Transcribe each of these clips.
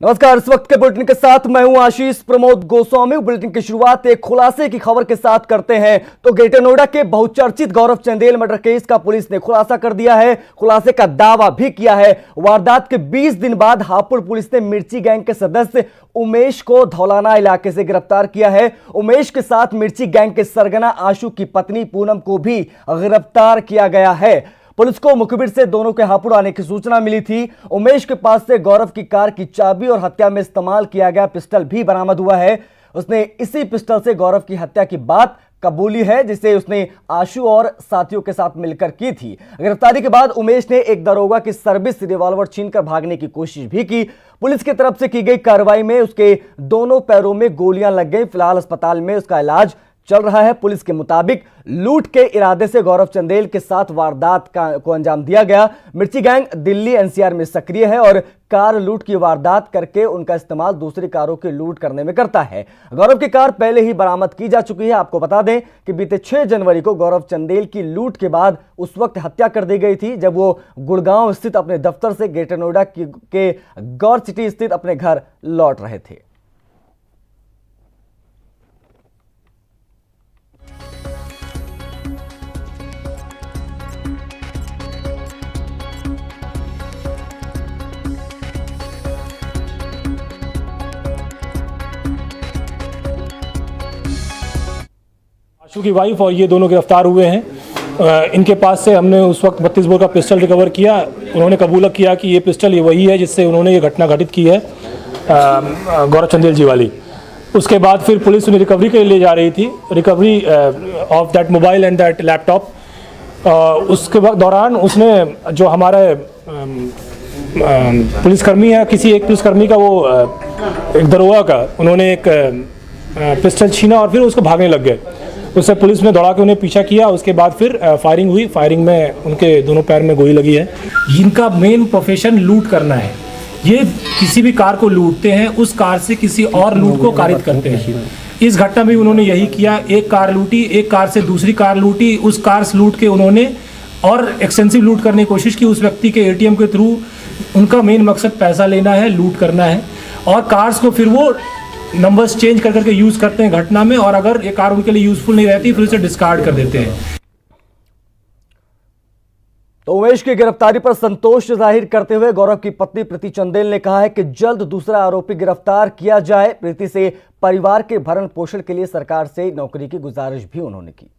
नमस्कार। इस वक्त के बुलेटिन के साथ मैं हूं आशीष प्रमोद गोस्वामी। बुलेटिन की शुरुआत एक खुलासे की खबर के साथ करते हैं तो ग्रेटर नोएडा के बहुचर्चित गौरव चंदेल मर्डर केस का पुलिस ने खुलासा कर दिया है। खुलासे का दावा भी किया है। वारदात के 20 दिन बाद हापुड़ पुलिस ने मिर्ची गैंग के सदस्य उमेश को धौलाना इलाके से गिरफ्तार किया है। उमेश के साथ मिर्ची गैंग के सरगना आशु की पत्नी पूनम को भी गिरफ्तार किया गया है। पुलिस को मुखबिर से दोनों के हापुड़ आने की सूचना मिली थी। उमेश के पास से गौरव की कार की चाबी और हत्या में इस्तेमाल किया गया पिस्टल भी बरामद हुआ है। उसने इसी पिस्टल से गौरव की हत्या की बात कबूली है, जिसे उसने आशु और साथियों के साथ मिलकर की थी। गिरफ्तारी के बाद उमेश ने एक दरोगा की सर्विस रिवॉल्वर छीनकर भागने की कोशिश भी की। पुलिस की तरफ से की गई कार्रवाई में उसके दोनों पैरों में गोलियां लग गई। फिलहाल अस्पताल में उसका इलाज चल रहा है। पुलिस के मुताबिक लूट के इरादे से गौरव चंदेल के साथ वारदात को अंजाम दिया गया। मिर्ची गैंग दिल्ली एनसीआर में सक्रिय है और कार लूट की वारदात करके उनका इस्तेमाल दूसरी कारों की लूट करने में करता है। गौरव की कार पहले ही बरामद की जा चुकी है। आपको बता दें कि बीते 6 जनवरी को गौरव चंदेल की लूट के बाद उस वक्त हत्या कर दी गई थी, जब वो गुड़गांव स्थित अपने दफ्तर से ग्रेटर नोएडा के गौर सिटी स्थित अपने घर लौट रहे थे। आशु की वाइफ और ये दोनों गिरफ्तार हुए हैं। इनके पास से हमने उस वक्त 32 बोर का पिस्टल रिकवर किया। उन्होंने कबूल किया कि ये पिस्टल ये वही है जिससे उन्होंने ये घटना घटित की है, गौरव चंदेल जी वाली। उसके बाद फिर पुलिस उन्हें रिकवरी के लिए ले जा रही थी, recovery of that mobile and that laptop. उसके वक्त दौरान उसने जो हमारा पुलिसकर्मी है, किसी एक पुलिसकर्मी का, वो एक दरोगा का, उन्होंने एक पिस्टल छीना और फिर उसको भागने लग गए। उससे पुलिस ने दौड़ा के उन्हें पीछा किया। उसके बाद फिर फायरिंग हुई। फायरिंग में उनके दोनों पैर में गोली लगी है। इनका मेन प्रोफेशन लूट करना है। ये किसी भी कार को लूटते हैं, उस कार से किसी और लूट को कारित करते हैं। इस घटना में उन्होंने यही किया। एक कार लूटी, एक कार से दूसरी कार लूटी, उस कार से लूट के उन्होंने और एक्सटेंसिव लूट करने की कोशिश की उस व्यक्ति के एटीएम के थ्रू। उनका मेन मकसद पैसा लेना है, लूट करना है। और कार्स को फिर वो नंबर्स चेंज कर करके यूज करते हैं घटना में, और अगर ये कार उनके लिए यूजफुल नहीं रहती फिर उसे डिस्कार्ड कर देते हैं। तो उमेश की गिरफ्तारी पर संतोष जाहिर करते हुए गौरव की पत्नी प्रीति चंदेल ने कहा है कि जल्द दूसरा आरोपी गिरफ्तार किया जाए। प्रीति से परिवार के भरण पोषण के लिए सरकार से नौकरी की गुजारिश भी उन्होंने की।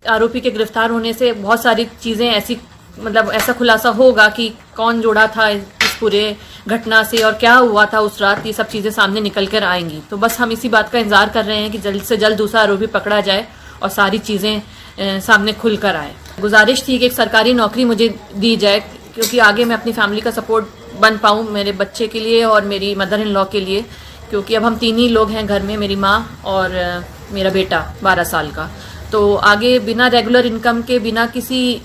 आरोपी के गिरफ्तार होने से बहुत सारी चीजें ऐसा खुलासा होगा कि कौन जुड़ा था इस पूरे घटना से और क्या हुआ था उस रात। ये सब चीजें सामने निकल कर आएंगी। तो बस हम इसी बात का इंतजार कर रहे हैं कि जल्द से जल्द दूसरा आरोपी पकड़ा जाए और सारी चीजें सामने खुल कर आए। गुजारिश थी कि एक सरकारी नौकरी मुझे दी जाए, क्योंकि आगे मैं अपनी फैमिली का सपोर्ट बन पाऊँ, मेरे बच्चे के लिए और मेरी मदर इन लॉ के लिए। क्योंकि अब हम 3 ही लोग हैं घर में, मेरी माँ और मेरा बेटा 12 साल का। तो आगे बिना रेगुलर इनकम के, बिना किसी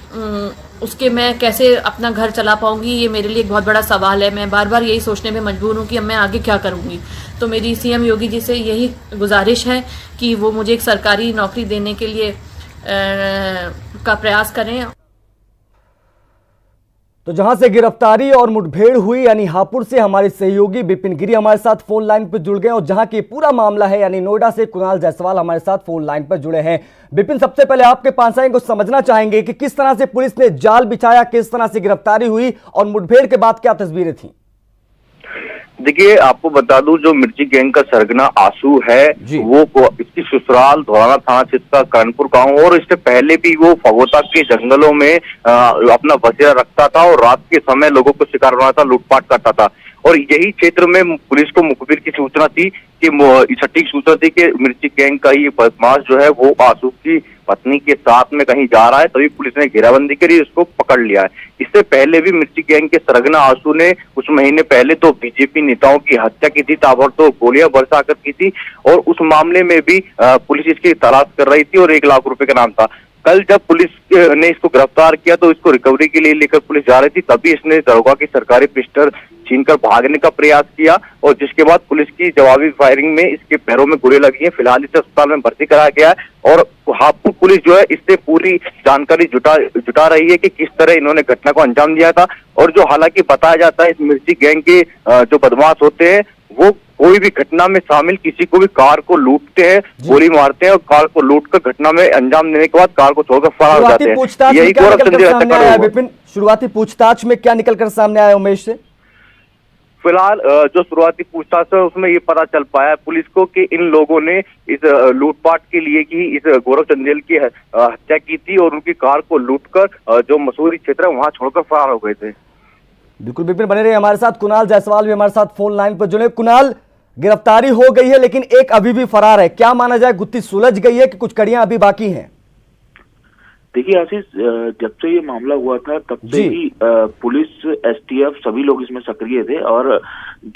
उसके मैं कैसे अपना घर चला पाऊंगी, ये मेरे लिए एक बहुत बड़ा सवाल है। मैं बार बार यही सोचने में मजबूर हूँ कि अब मैं आगे क्या करूंगी। तो मेरी सीएम योगी जी से यही गुजारिश है कि वो मुझे एक सरकारी नौकरी देने के लिए का प्रयास करें। तो जहां से गिरफ्तारी और मुठभेड़ हुई यानी हापुड़ से हमारे सहयोगी विपिन गिरी हमारे साथ फोन लाइन पर जुड़ गए, और जहां की पूरा मामला है यानी नोएडा से कुणाल जायसवाल हमारे साथ फोन लाइन पर जुड़े हैं। विपिन, सबसे पहले आपके पास आएंगे, कुछ समझना चाहेंगे कि किस तरह से पुलिस ने जाल बिछाया, किस तरह से गिरफ्तारी हुई और मुठभेड़ के बाद क्या तस्वीरें थी? देखिए, आपको बता दूं, जो मिर्ची गैंग का सरगना आशु है वो इसकी ससुराल धौलाना थाना क्षेत्र का कानपुर गांव, और इससे पहले भी वो फगोता के जंगलों में अपना बसेरा रखता था और रात के समय लोगों को शिकार बनाता, लूटपाट करता था। और यही क्षेत्र में पुलिस को मुखबिर की सूचना थी कि सटीक सूचना थी कि मिर्ची गैंग का ये बदमाश जो है वो आशु की पत्नी के साथ में कहीं जा रहा है। तभी पुलिस ने घेराबंदी करी, उसको पकड़ लिया है। इससे पहले भी मिर्ची गैंग के सरगना आशु ने कुछ महीने पहले तो बीजेपी नेताओं की हत्या की थी, ताबड़तोड़ गोलियां बरसा कर की थी, और उस मामले में भी पुलिस इसकी तलाश कर रही थी और 1 लाख रुपए का नाम था। कल जब पुलिस ने इसको गिरफ्तार किया तो इसको रिकवरी के लिए लेकर पुलिस जा रही थी, तभी इसने दरोगा की सरकारी पिस्टल छीनकर भागने का प्रयास किया और जिसके बाद पुलिस की जवाबी फायरिंग में इसके पैरों में गोली लगी है। फिलहाल इसे अस्पताल में भर्ती कराया गया है और हापुड़ पुलिस जो है इससे पूरी जानकारी जुटा रही है कि किस तरह इन्होंने घटना को अंजाम दिया था। और जो हालांकि बताया जाता है इस मिर्ची गैंग के जो बदमाश होते हैं वो कोई भी घटना में शामिल किसी को भी कार को लूटते हैं, गोली मारते हैं और कार को लूटकर घटना में अंजाम देने के बाद कार को छोड़कर फरार हो जाते हैं। यही गौरव चंदेल हत्याकांड विपिन, शुरुआती पूछताछ में क्या निकलकर सामने आया उमेश से? फिलहाल जो शुरुआती पूछताछ है उसमें ये पता चल पाया है पुलिस को कि इन लोगों ने इस लूटपाट के लिए ही इस गौरव चंदेल की हत्या की थी और उनकी कार को लूटकर जो मसूरी क्षेत्र है वहां छोड़कर फरार हो गए थे। बिल्कुल विपिन, बने रहे हमारे साथ। कुणाल जायसवाल भी हमारे साथ फोन लाइन पर जुड़े। कुणाल, गिरफ्तारी हो गई है लेकिन एक अभी भी फरार है, क्या माना जाए, गुत्थी सुलझ गई है कि कुछ कड़ियां अभी बाकी हैं? देखिए आशीष, जब से ये मामला हुआ था तब से ही पुलिस, एसटीएफ सभी लोग इसमें सक्रिय थे और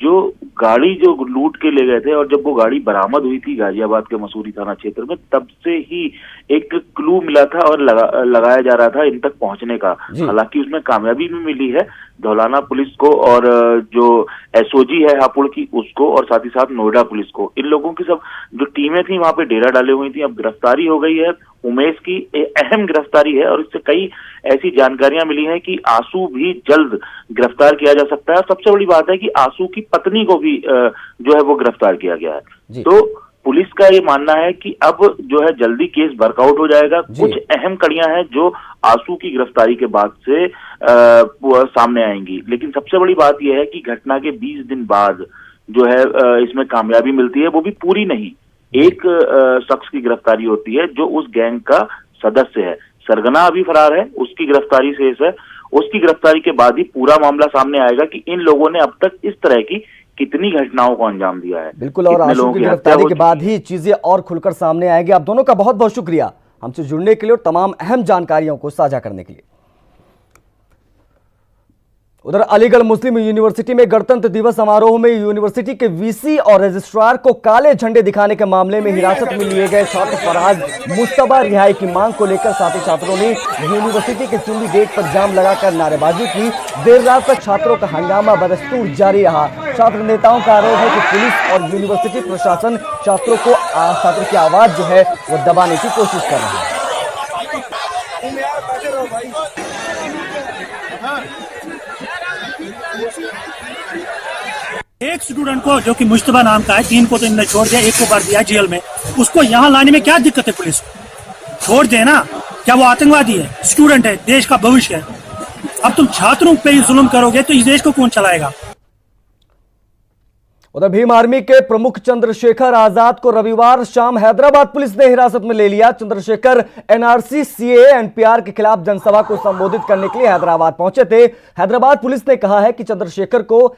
जो गाड़ी जो लूट के ले गए थे और जब वो गाड़ी बरामद हुई थी गाजियाबाद के मसूरी थाना क्षेत्र में, तब से ही एक क्लू मिला था और लगाया जा रहा था इन तक पहुंचने का। हालांकि उसमें कामयाबी भी मिली है धौलाना पुलिस को और जो एसओजी है हापुड़ की उसको और साथ ही साथ नोएडा पुलिस को। इन लोगों की सब जो टीमें थी वहां पे डेरा डाले हुई थी। अब गिरफ्तारी हो गई है उमेश की, अहम गिरफ्तारी है और इससे कई ऐसी जानकारियां मिली हैं कि आंसू भी जल्द गिरफ्तार किया जा सकता है। और सबसे बड़ी बात है कि आंसू की पत्नी को भी जो है वो गिरफ्तार किया गया है। तो पुलिस का ये मानना है कि अब जो है जल्दी केस वर्कआउट हो जाएगा। कुछ अहम कड़ियां हैं जो आंसू की गिरफ्तारी के बाद से सामने आएंगी, लेकिन सबसे बड़ी बात यह है कि घटना के 20 दिन बाद जो है इसमें कामयाबी मिलती है, वो भी पूरी नहीं, एक शख्स की गिरफ्तारी होती है जो उस गैंग का सदस्य है। सरगना अभी फरार है, उसकी गिरफ्तारी शेष है। उसकी गिरफ्तारी के बाद ही पूरा मामला सामने आएगा कि इन लोगों ने अब तक इस तरह की कितनी घटनाओं को अंजाम दिया है। बिल्कुल, और आंसू की गिरफ्तारी के बाद ही चीजें और खुलकर सामने आएंगी। आप दोनों का बहुत बहुत शुक्रिया हमसे जुड़ने के लिए और तमाम अहम जानकारियों को साझा करने के लिए। उधर अलीगढ़ मुस्लिम यूनिवर्सिटी में गणतंत्र दिवस समारोह में यूनिवर्सिटी के वीसी और रजिस्ट्रार को काले झंडे दिखाने के मामले में हिरासत में लिए गए छात्र फरहाद मुस्तबा रिहाई की मांग को लेकर साथी छात्रों ने यूनिवर्सिटी के चुंडी गेट पर जाम लगाकर नारेबाजी की। देर रात तक छात्रों का हंगामा बदस्तूर जारी रहा। छात्र नेताओं का आरोप है कि पुलिस और यूनिवर्सिटी प्रशासन छात्रों की आवाज जो है वो दबाने की कोशिश कर रहा है। एक स्टूडेंट को जो कि मुश्तबा नाम का है, 3 को तो इन्होंने छोड़ दिया, 1 को भर दिया जेल में। उसको यहाँ लाने में क्या दिक्कत है? पुलिस छोड़ दे ना, क्या वो आतंकवादी है? स्टूडेंट है, देश का भविष्य है। अब तुम छात्रों पे ही जुल्म करोगे तो इस देश को कौन चलाएगा? उधर भीम आर्मी के प्रमुख चंद्रशेखर आजाद को रविवार शाम हैदराबाद पुलिस ने हिरासत में ले लिया। चंद्रशेखर एनआरसी, सीएए, एनपीआर के खिलाफ जनसभा को संबोधित करने के लिए हैदराबाद पहुंचे थे। हैदराबाद पुलिस ने कहा है कि चंद्रशेखर को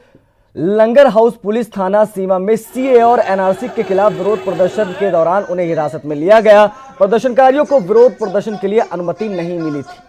लंगर हाउस पुलिस थाना सीमा में सीएए और एनआरसी के खिलाफ विरोध प्रदर्शन के दौरान उन्हें हिरासत में लिया गया। प्रदर्शनकारियों को विरोध प्रदर्शन के लिए अनुमति नहीं मिली थी।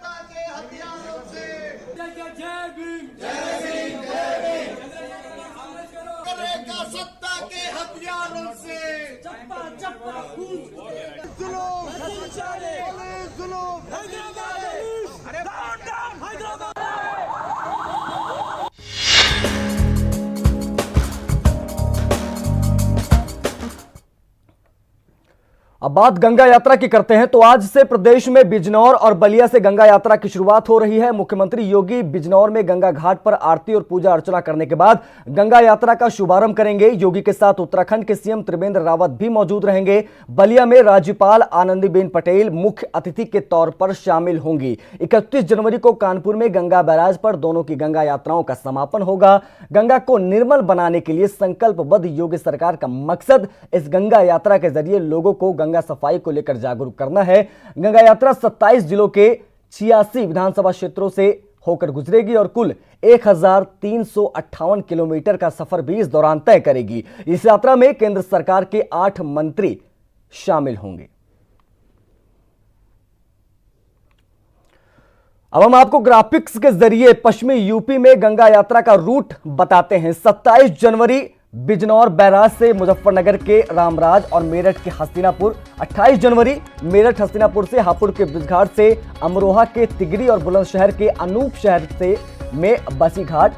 अब बात गंगा यात्रा की करते हैं तो आज से प्रदेश में बिजनौर और बलिया से गंगा यात्रा की शुरुआत हो रही है। मुख्यमंत्री योगी बिजनौर में गंगा घाट पर आरती और पूजा अर्चना करने के बाद गंगा यात्रा का शुभारंभ करेंगे। योगी के साथ उत्तराखंड के सीएम त्रिवेंद्र रावत भी मौजूद रहेंगे। बलिया में राज्यपाल आनंदीबेन पटेल मुख्य अतिथि के तौर पर शामिल होंगी। 31 जनवरी को कानपुर में गंगा बैराज पर दोनों की गंगा यात्राओं का समापन होगा। गंगा को निर्मल बनाने के लिए संकल्पबद्ध योगी सरकार का मकसद इस गंगा यात्रा के जरिए लोगों को गंगा सफाई को लेकर जागरूक करना है। गंगा यात्रा 27 जिलों के 86 विधानसभा क्षेत्रों से होकर गुजरेगी और कुल 1358 किलोमीटर का सफर भी इस दौरान तय करेगी। इस यात्रा में केंद्र सरकार के 8 मंत्री शामिल होंगे। अब हम आपको ग्राफिक्स के जरिए पश्चिमी यूपी में गंगा यात्रा का रूट बताते हैं। 27 जनवरी बिजनौर बैराज से मुजफ्फरनगर के रामराज और मेरठ के हस्तिनापुर, 28 जनवरी मेरठ हस्तिनापुर से हापुड़ के ब्रिजघाट से अमरोहा के तिगरी और बुलंदशहर के अनूप शहर से में बसीघाट।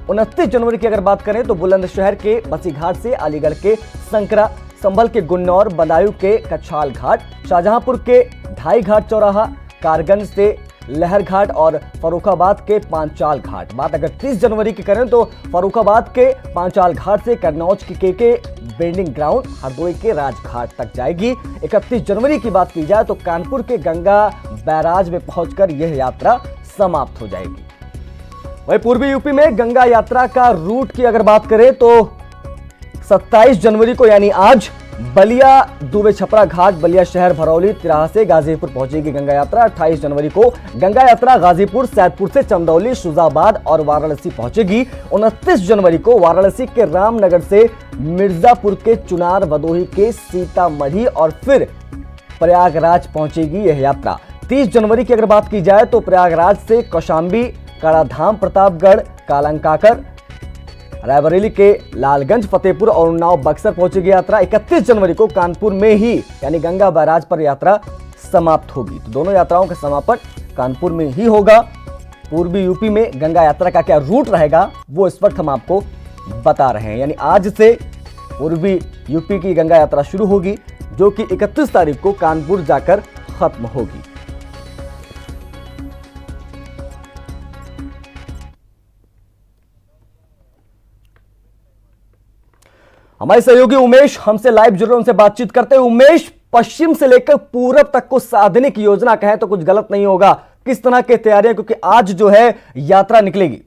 29 जनवरी की अगर बात करें तो बुलंदशहर के बसीघाट से अलीगढ़ के संकरा, संभल के गुन्नौर, बदायूं के कछाल घाट, शाहजहांपुर के ढाई घाट चौराहा, कारगंज से लहर घाट और फर्रुखाबाद के पांचाल घाट। बात अगर 30 जनवरी की करें तो फर्रुखाबाद के पांचाल घाट से कन्नौज के बेंडिंग ग्राउंड, हरदोई के राजघाट तक जाएगी। 31 जनवरी की बात की जाए तो कानपुर के गंगा बैराज में पहुंचकर यह यात्रा समाप्त हो जाएगी। वहीं पूर्वी यूपी में गंगा यात्रा का रूट की अगर बात करें तो 27 जनवरी को यानी आज बलिया दुबे छपरा घाट, बलिया शहर, भरौली, तिराहा से गाजीपुर पहुंचेगी गंगा यात्रा। 28 जनवरी को गंगा यात्रा गाजीपुर, सैदपुर से चंदौली, शुजाबाद और वाराणसी पहुंचेगी। 29 जनवरी को वाराणसी के रामनगर से मिर्जापुर के चुनार, भदोही के सीतामढ़ी और फिर प्रयागराज पहुंचेगी यह यात्रा। 30 जनवरी की अगर बात की जाए तो प्रयागराज से कौशांबी, कालाधाम, प्रतापगढ़, कालंकाकर, रायबरेली के लालगंज, फतेहपुर और उन्नाव, बक्सर पहुंचेगी यात्रा। 31 जनवरी को कानपुर में ही यानी गंगा बैराज पर यात्रा समाप्त होगी। तो दोनों यात्राओं का समापन कानपुर में ही होगा। पूर्वी यूपी में गंगा यात्रा का क्या रूट रहेगा वो इस वक्त हम आपको बता रहे हैं। यानी आज से पूर्वी यूपी की गंगा यात्रा शुरू होगी जो कि 31 तारीख को कानपुर जाकर खत्म होगी। हमारे सहयोगी उमेश हमसे लाइव जुड़ रहे हैं, उनसे बातचीत करते हैं। उमेश, पश्चिम से लेकर पूरब तक को साधने की योजना कहें तो कुछ गलत नहीं होगा, किस तरह की तैयारियां, क्योंकि आज जो है यात्रा निकलेगी?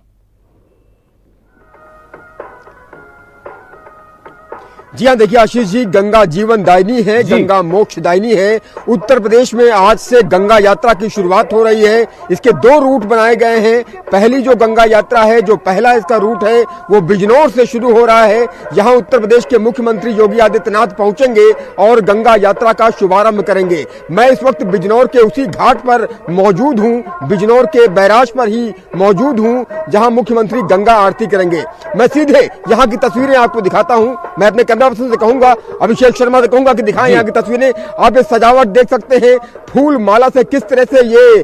जी हाँ, देखिए आशीष जी, गंगा जीवन दायिनी है, गंगा मोक्ष दायिनी है। उत्तर प्रदेश में आज से गंगा यात्रा की शुरुआत हो रही है। इसके 2 रूट बनाए गए हैं। पहली जो गंगा यात्रा है, जो पहला इसका रूट है वो बिजनौर से शुरू हो रहा है। यहाँ उत्तर प्रदेश के मुख्यमंत्री योगी आदित्यनाथ पहुंचेंगे और गंगा यात्रा का शुभारंभ करेंगे। मैं इस वक्त बिजनौर के उसी घाट पर मौजूद हूँ, बिजनौर के बैराज पर ही मौजूद हूँ जहाँ मुख्यमंत्री गंगा आरती करेंगे। मैं सीधे यहाँ की तस्वीरें आपको दिखाता हूँ। मैं अपने कैमरा पर्सन से कहूंगा, अभिषेक शर्मा से कहूंगा कि दिखाएं यहाँ की तस्वीरें। आप ये सजावट देख सकते हैं, फूल माला से किस तरह से ये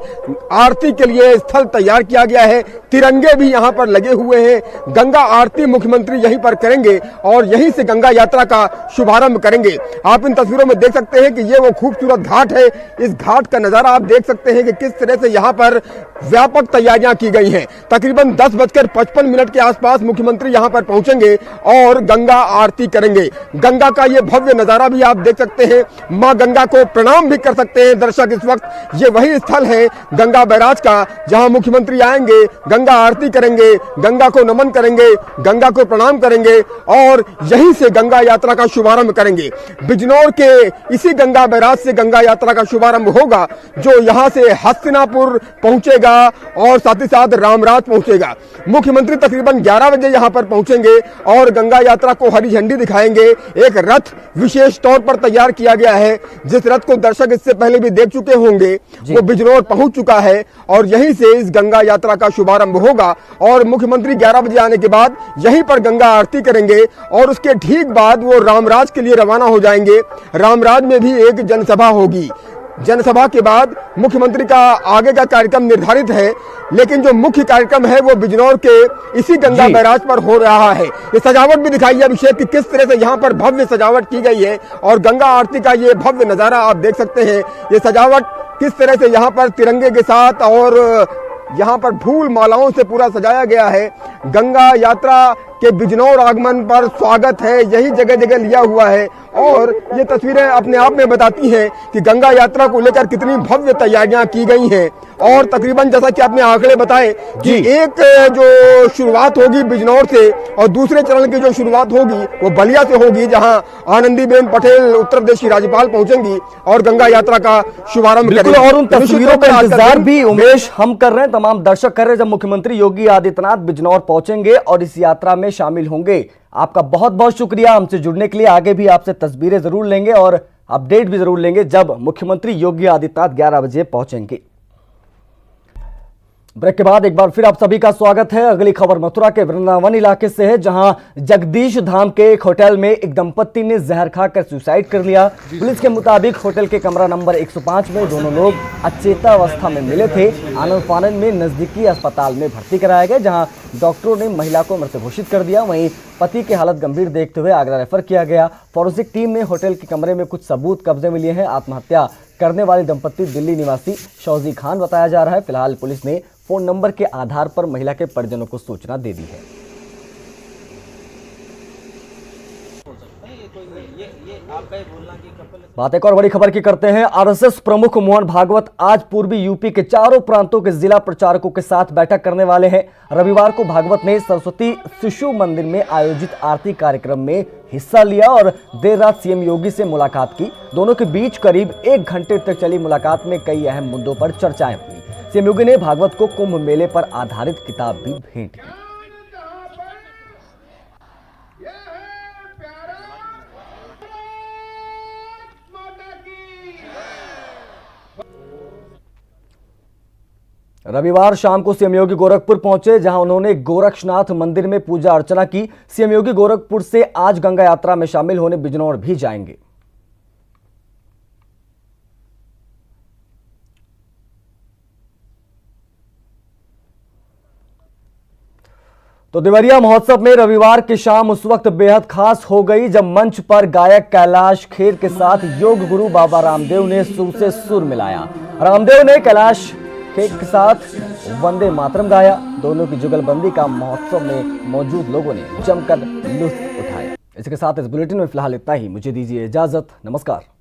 आरती के लिए स्थल तैयार किया गया है। तिरंगे भी यहाँ पर लगे हुए हैं। गंगा आरती मुख्यमंत्री यहीं पर करेंगे और यहीं से गंगा यात्रा का शुभारंभ करेंगे। आप इन तस्वीरों में देख सकते हैं कि ये वो खूबसूरत घाट है। इस घाट का नजारा आप देख सकते हैं कि किस तरह से यहाँ पर व्यापक तैयारियां की गई हैं। तकरीबन 10:55 के आसपास मुख्यमंत्री यहाँ पर पहुंचेंगे और गंगा आरती करेंगे। गंगा का ये भव्य नजारा भी आप देख सकते हैं। मां गंगा को प्रणाम भी कर सकते हैं दर्शक। इस वक्त ये वही स्थल है गंगा बैराज का जहां मुख्यमंत्री आएंगे, गंगा आरती करेंगे, गंगा को नमन करेंगे, गंगा को प्रणाम करेंगे और यहीं से गंगा यात्रा का शुभारंभ करेंगे। बिजनौर के इसी गंगा बैराज से गंगा यात्रा का शुभारंभ होगा जो यहां से हस्तिनापुर पहुंचेगा और साथ ही साथ रामराज पहुंचेगा। मुख्यमंत्री तकरीबन 11 बजे यहां पर पहुंचेंगे और गंगा यात्रा को हरी झंडी दिखाएंगे। एक रथ विशेष तौर पर तैयार किया गया है, जिस रथ को दर्शक इससे पहले भी देख चुके होंगे, वो बिजनौर पहुंच चुका है और यहीं से इस गंगा यात्रा का शुभारंभ होगा। और मुख्यमंत्री 11 बजे आने के बाद यहीं पर गंगा आरती करेंगे और उसके ठीक बाद वो रामराज के लिए रवाना हो जाएंगे। रामराज में भी एक जनसभा होगी। जनसभा के बाद मुख्यमंत्री का आगे का कार्यक्रम निर्धारित है, लेकिन जो मुख्य कार्यक्रम है वो बिजनौर के इसी गंगा बैराज पर हो रहा है। ये सजावट भी दिखाई है अभिषेक कि किस तरह से यहाँ पर भव्य सजावट की गई है और गंगा आरती का ये भव्य नजारा आप देख सकते हैं। ये सजावट किस तरह से यहाँ पर तिरंगे के साथ और यहाँ पर फूल मालाओं से पूरा सजाया गया है। गंगा यात्रा के बिजनौर आगमन पर स्वागत है, यही जगह जगह लिया हुआ है और ये तस्वीरें अपने आप में बताती हैं कि गंगा यात्रा को लेकर कितनी भव्य तैयारियां की गई हैं। और तकरीबन जैसा कि आपने आंकड़े बताए कि एक जो शुरुआत होगी बिजनौर से और दूसरे चरण की जो शुरुआत होगी वो बलिया से होगी, जहां आनंदीबेन पटेल उत्तर प्रदेश की राज्यपाल पहुंचेंगी और गंगा यात्रा का शुभारंभ करेंगी। और उन तस्वीरों का इंतजार भी उमेश हम कर रहे हैं, तमाम दर्शक कर रहे हैं, जब मुख्यमंत्री योगी आदित्यनाथ बिजनौर पहुंचेंगे और इस यात्रा में शामिल होंगे। आपका बहुत बहुत शुक्रिया हमसे जुड़ने के लिए। आगे भी आपसे तस्वीरें जरूर लेंगे और अपडेट भी जरूर लेंगे जब मुख्यमंत्री योगी आदित्यनाथ 11 बजे पहुंचेंगे। ब्रेक के बाद एक बार फिर आप सभी का स्वागत है। अगली खबर मथुरा के वृंदावन इलाके से है, जहां जगदीश धाम के एक होटल में एक दंपत्ति ने जहर खाकर सुसाइड कर लिया। पुलिस के मुताबिक होटल के कमरा नंबर 105 में दोनों लोग अचेतावस्था में मिले थे। आनंद फानन में नजदीकी अस्पताल में भर्ती कराया गया, जहां डॉक्टरों ने महिला को मृत घोषित कर दिया। वहीं पति की हालत गंभीर देखते हुए आगरा रेफर किया गया। फॉरेंसिक टीम ने होटल के कमरे में कुछ सबूत कब्जे में लिए हैं। आत्महत्या करने वाली दंपत्ति दिल्ली निवासी शौजी खान बताया जा रहा है। फिलहाल पुलिस ने फोन नंबर के आधार पर महिला के परिजनों को सूचना दे दी है। बात एक और बड़ी खबर की करते हैं। आरएसएस प्रमुख मोहन भागवत आज पूर्वी यूपी के चारों प्रांतों के जिला प्रचारकों के साथ बैठक करने वाले हैं। रविवार को भागवत ने सरस्वती शिशु मंदिर में आयोजित आरती कार्यक्रम में हिस्सा लिया और देर रात सीएम योगी से मुलाकात की। दोनों के बीच करीब 1 घंटे तक चली मुलाकात में कई अहम मुद्दों पर चर्चाएं हुई। सीएम योगी ने भागवत को कुंभ मेले पर आधारित किताब भी भेंट की। रविवार शाम को सीएम योगी गोरखपुर पहुंचे, जहां उन्होंने गोरक्षनाथ मंदिर में पूजा अर्चना की। सीएम योगी गोरखपुर से आज गंगा यात्रा में शामिल होने बिजनौर भी जाएंगे। तो देवरिया महोत्सव में रविवार की शाम उस वक्त बेहद खास हो गई जब मंच पर गायक कैलाश खेर के साथ योग गुरु बाबा रामदेव ने सुर से सुर मिलाया। रामदेव ने कैलाश खेर के साथ वंदे मातरम गाया। दोनों की जुगलबंदी का महोत्सव में मौजूद लोगों ने जमकर लुत्फ उठाया। इसके साथ इस बुलेटिन में फिलहाल इतना ही। मुझे दीजिए इजाजत। नमस्कार।